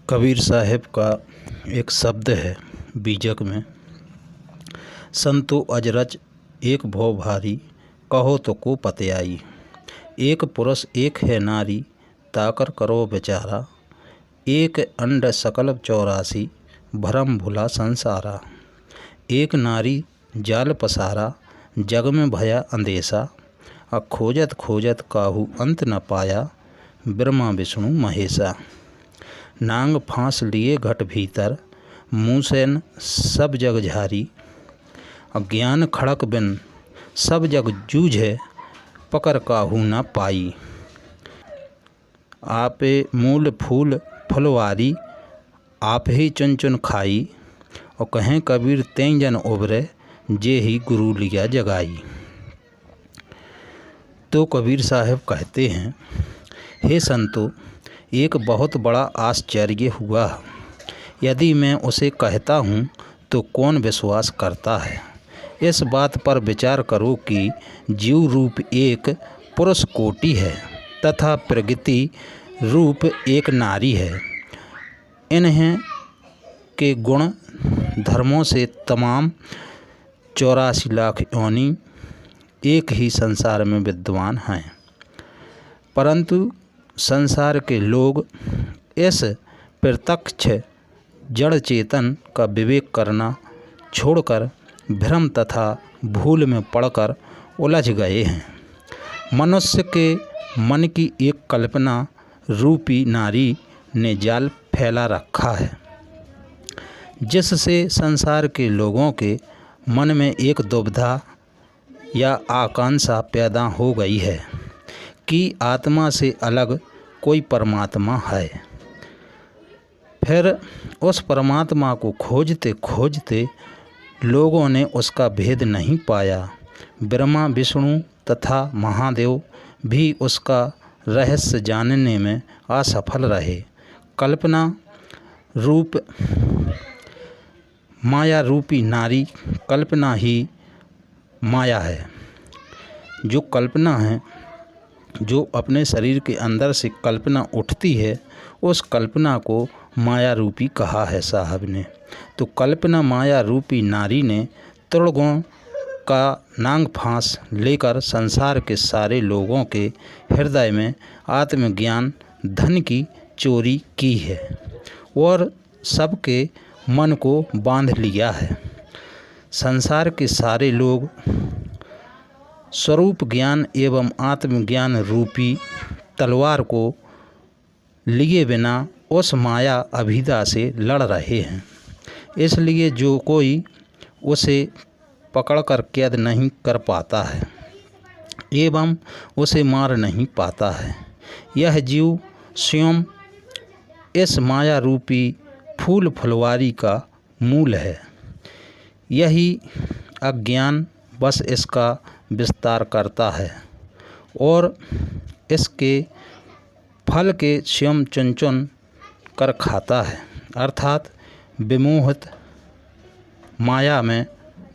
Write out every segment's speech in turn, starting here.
कबीर साहब का एक शब्द है बीजक में, संतो अजरच एक भव भारी, कहो तो को पतयाई। एक पुरुष एक है नारी, ताकर करो बेचारा। एक अंड सकल 84, भरम भुला संसारा। एक नारी जाल पसारा, जग में भया अंदेशा। खोजत खोजत काहू अंत न पाया, ब्रह्मा विष्णु महेशा। नांग फांस लिए घट भीतर, मुँह से सब जग झारी। ज्ञान खड़क बिन सब जग जूझे, पकड़ काहू न पाई। आपे मूल फूल फलवारी, आप ही चुन चुन खाई। और कहें कबीर तें जन उबरे, जे ही गुरु लिया जगाई। तो कबीर साहब कहते हैं, हे संतो, एक बहुत बड़ा आश्चर्य हुआ। यदि मैं उसे कहता हूँ तो कौन विश्वास करता है। इस बात पर विचार करो कि जीव रूप एक पुरुष कोटि है तथा प्रकृति रूप एक नारी है। इन्हें के गुण धर्मों से तमाम 84 लाख योनि एक ही संसार में विद्यमान हैं, परंतु संसार के लोग इस प्रत्यक्ष जड़ चेतन का विवेक करना छोड़कर भ्रम तथा भूल में पड़कर उलझ गए हैं। मनुष्य के मन की एक कल्पना रूपी नारी ने जाल फैला रखा है, जिससे संसार के लोगों के मन में एक दुविधा या आकांक्षा पैदा हो गई है कि आत्मा से अलग कोई परमात्मा है। फिर उस परमात्मा को खोजते खोजते लोगों ने उसका भेद नहीं पाया। ब्रह्मा विष्णु तथा महादेव भी उसका रहस्य जानने में असफल रहे। कल्पना रूप माया रूपी नारी कल्पना ही माया है। जो कल्पना है, जो अपने शरीर के अंदर से कल्पना उठती है, उस कल्पना को माया रूपी कहा है साहब ने। तो कल्पना माया रूपी नारी ने त्रिगुण का नांग फांस लेकर संसार के सारे लोगों के हृदय में आत्मज्ञान धन की चोरी की है और सबके मन को बांध लिया है। संसार के सारे लोग स्वरूप ज्ञान एवं आत्मज्ञान रूपी तलवार को लिए बिना उस माया अभिदा से लड़ रहे हैं। इसलिए जो कोई उसे पकड़कर कैद नहीं कर पाता है एवं उसे मार नहीं पाता है। यह जीव स्वयं इस माया रूपी फूल फुलवारी का मूल है। यही अज्ञान बस इसका विस्तार करता है और इसके फल के स्वयं चुन चुन कर खाता है, अर्थात विमोहित माया में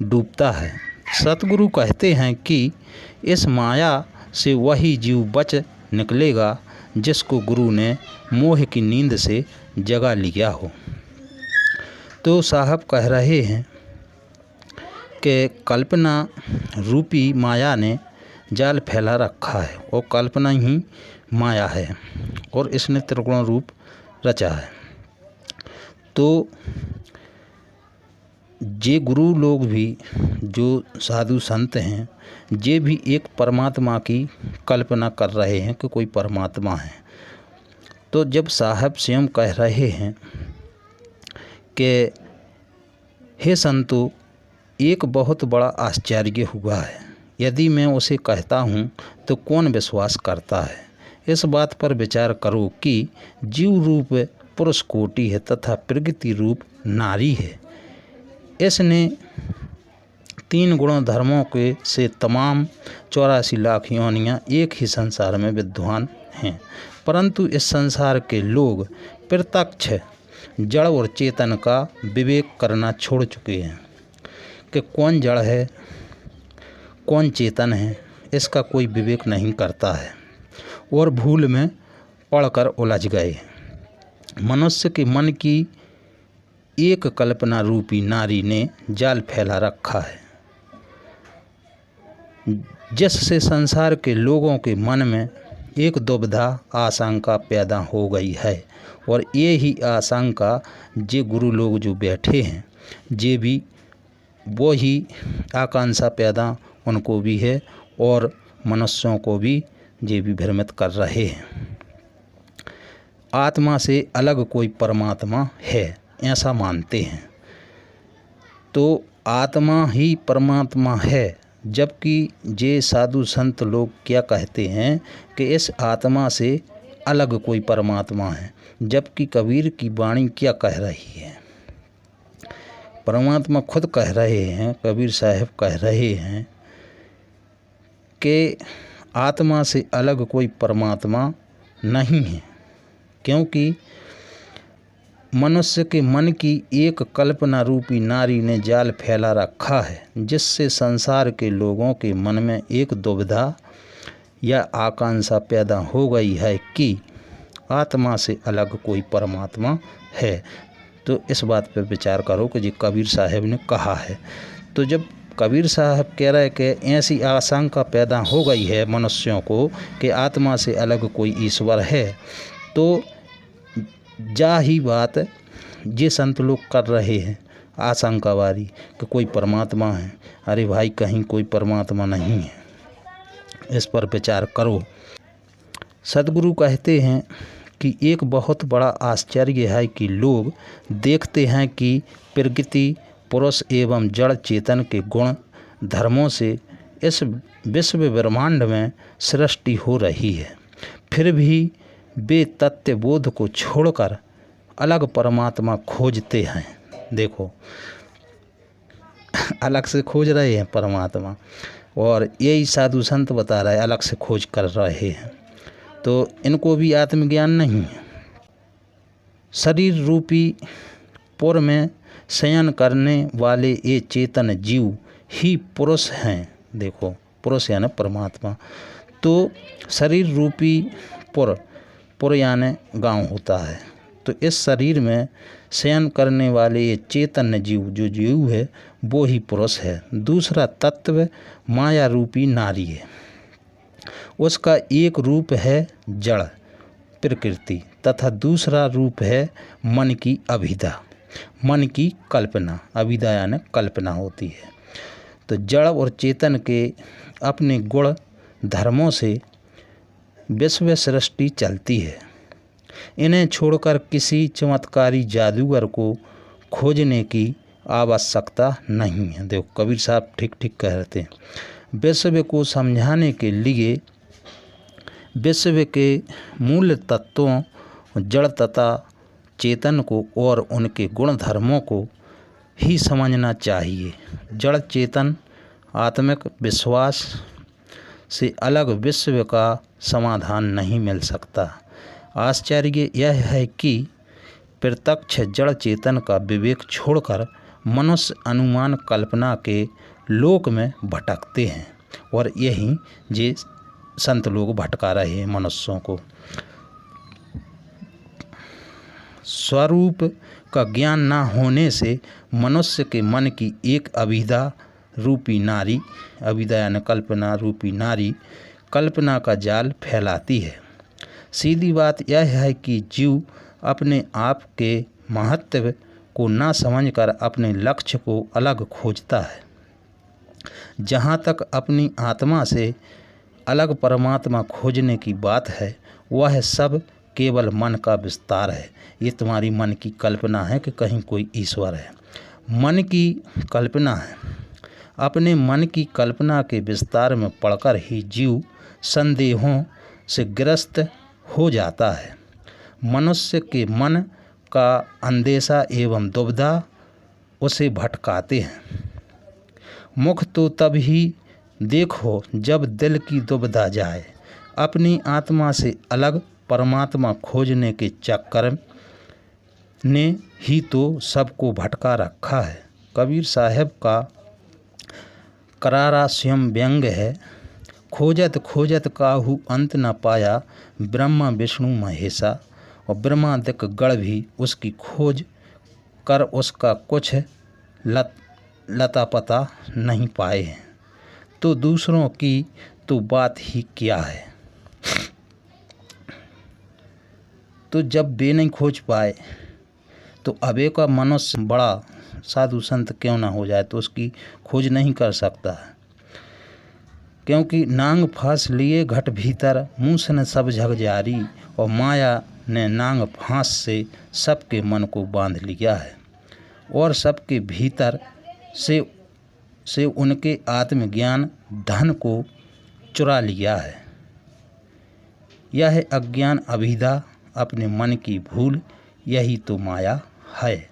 डूबता है। सतगुरु कहते हैं कि इस माया से वही जीव बच निकलेगा जिसको गुरु ने मोह की नींद से जगा लिया हो। तो साहब कह रहे हैं कि कल्पना रूपी माया ने जाल फैला रखा है और कल्पना ही माया है और इसने त्रिगुण रूप रचा है। तो जे गुरु लोग भी, जो साधु संत हैं, जे भी एक परमात्मा की कल्पना कर रहे हैं कि कोई परमात्मा है। तो जब साहब स्वयं कह रहे हैं कि हे संतो, एक बहुत बड़ा आश्चर्य हुआ है। यदि मैं उसे कहता हूँ तो कौन विश्वास करता है। इस बात पर विचार करो कि जीव रूप पुरुष कोटि है तथा प्रकृति रूप नारी है। इसने 3 गुण धर्मों के से तमाम 84 लाख योनियाँ एक ही संसार में विद्यमान हैं, परंतु इस संसार के लोग प्रत्यक्ष जड़ और चेतन का विवेक करना छोड़ चुके हैं कि कौन जड़ है कौन चेतन है, इसका कोई विवेक नहीं करता है और भूल में पड़कर उलझ गए। मनुष्य के मन की एक कल्पना रूपी नारी ने जाल फैला रखा है, जिससे संसार के लोगों के मन में एक दुविधा आशंका पैदा हो गई है। और ये ही आशंका जे गुरु लोग जो बैठे हैं जे भी वो ही आकांक्षा पैदा उनको भी है और मनुष्यों को भी जे भी भ्रमित कर रहे हैं। आत्मा से अलग कोई परमात्मा है ऐसा मानते हैं, तो आत्मा ही परमात्मा है, जबकि जे साधु संत लोग क्या कहते हैं कि इस आत्मा से अलग कोई परमात्मा है। जबकि कबीर की वाणी क्या कह रही है, परमात्मा खुद कह रहे हैं, कबीर साहब कह रहे हैं कि आत्मा से अलग कोई परमात्मा नहीं है, क्योंकि मनुष्य के मन की एक कल्पना रूपी नारी ने जाल फैला रखा है, जिससे संसार के लोगों के मन में एक दुविधा या आकांक्षा पैदा हो गई है कि आत्मा से अलग कोई परमात्मा है। तो इस बात पर विचार करो कि जी कबीर साहब ने कहा है। तो जब कबीर साहब कह रहे कि ऐसी आशंका पैदा हो गई है मनुष्यों को कि आत्मा से अलग कोई ईश्वर है, तो जा ही बात ये संत लोग कर रहे हैं आशंका वाली कि कोई परमात्मा है। अरे भाई, कहीं कोई परमात्मा नहीं है, इस पर विचार करो। सदगुरु कहते हैं कि एक बहुत बड़ा आश्चर्य है कि लोग देखते हैं कि प्रकृति, पुरुष एवं जड़ चेतन के गुण धर्मों से इस विश्व ब्रह्मांड में सृष्टि हो रही है, फिर भी वे तत्वबोध को छोड़कर अलग परमात्मा खोजते हैं। देखो, अलग से खोज रहे हैं परमात्मा, और यही साधु संत बता रहे हैं अलग से खोज कर रहे हैं। तो इनको भी आत्मज्ञान नहीं है। शरीर रूपी पुर में शयन करने वाले ये चेतन जीव ही पुरुष हैं। देखो, पुरुष यानी परमात्मा। तो शरीर रूपी पुर यानी गांव होता है। तो इस शरीर में शयन करने वाले ये चेतन जीव जो जीव है वो ही पुरुष है। दूसरा तत्व माया रूपी नारी है, उसका एक रूप है जड़ प्रकृति, तथा दूसरा रूप है मन की अभिधा, मन की कल्पना। अभिधा यानी कल्पना होती है। तो जड़ और चेतन के अपने गुण धर्मों से विश्व सृष्टि चलती है। इन्हें छोड़कर किसी चमत्कारी जादूगर को खोजने की आवश्यकता नहीं है। देखो, कबीर साहब ठीक कह रहे थे। विश्व को समझाने के लिए विश्व के मूल तत्वों जड़ तथा चेतन को और उनके गुण धर्मों को ही समझना चाहिए। जड़ चेतन आत्मिक विश्वास से अलग विश्व का समाधान नहीं मिल सकता। आश्चर्य यह है कि प्रत्यक्ष जड़ चेतन का विवेक छोड़कर मनुष्य अनुमान कल्पना के लोक में भटकते हैं, और यही जे संत लोग भटका रहे हैं मनुष्यों को। स्वरूप का ज्ञान न होने से मनुष्य के मन की एक अभिधा रूपी नारी, अभिधा यानी कल्पना रूपी नारी, कल्पना का जाल फैलाती है। सीधी बात यह है कि जीव अपने आप के महत्व को न समझकर अपने लक्ष्य को अलग खोजता है। जहाँ तक अपनी आत्मा से अलग परमात्मा खोजने की बात है, वह सब केवल मन का विस्तार है। ये तुम्हारी मन की कल्पना है कि कहीं कोई ईश्वर है। मन की कल्पना है। अपने मन की कल्पना के विस्तार में पड़कर ही जीव संदेहों से ग्रस्त हो जाता है। मनुष्य के मन का अंदेशा एवं दुविधा उसे भटकाते हैं। मुख तो तब ही देखो जब दिल की दुविधा जाए। अपनी आत्मा से अलग परमात्मा खोजने के चक्कर ने ही तो सबको भटका रखा है। कबीर साहब का करारा स्वयं व्यंग है। खोजत खोजत काहू अंत न पाया, ब्रह्मा विष्णु महेशा। और ब्रह्मादिक गण भी उसकी खोज कर उसका कुछ लता पता नहीं पाए हैं, तो दूसरों की तो बात ही क्या है। तो जब वे नहीं खोज पाए तो अब एक मनुष्य बड़ा साधु संत क्यों ना हो जाए तो उसकी खोज नहीं कर सकता है, क्योंकि नांग फांस लिए घट भीतर, मूस ने सब झग जारी, और माया ने नांग फांस से सबके मन को बांध लिया है और सबके भीतर से उनके आत्मज्ञान धन को चुरा लिया है। यह अज्ञान अभिधा अपने मन की भूल, यही तो माया है।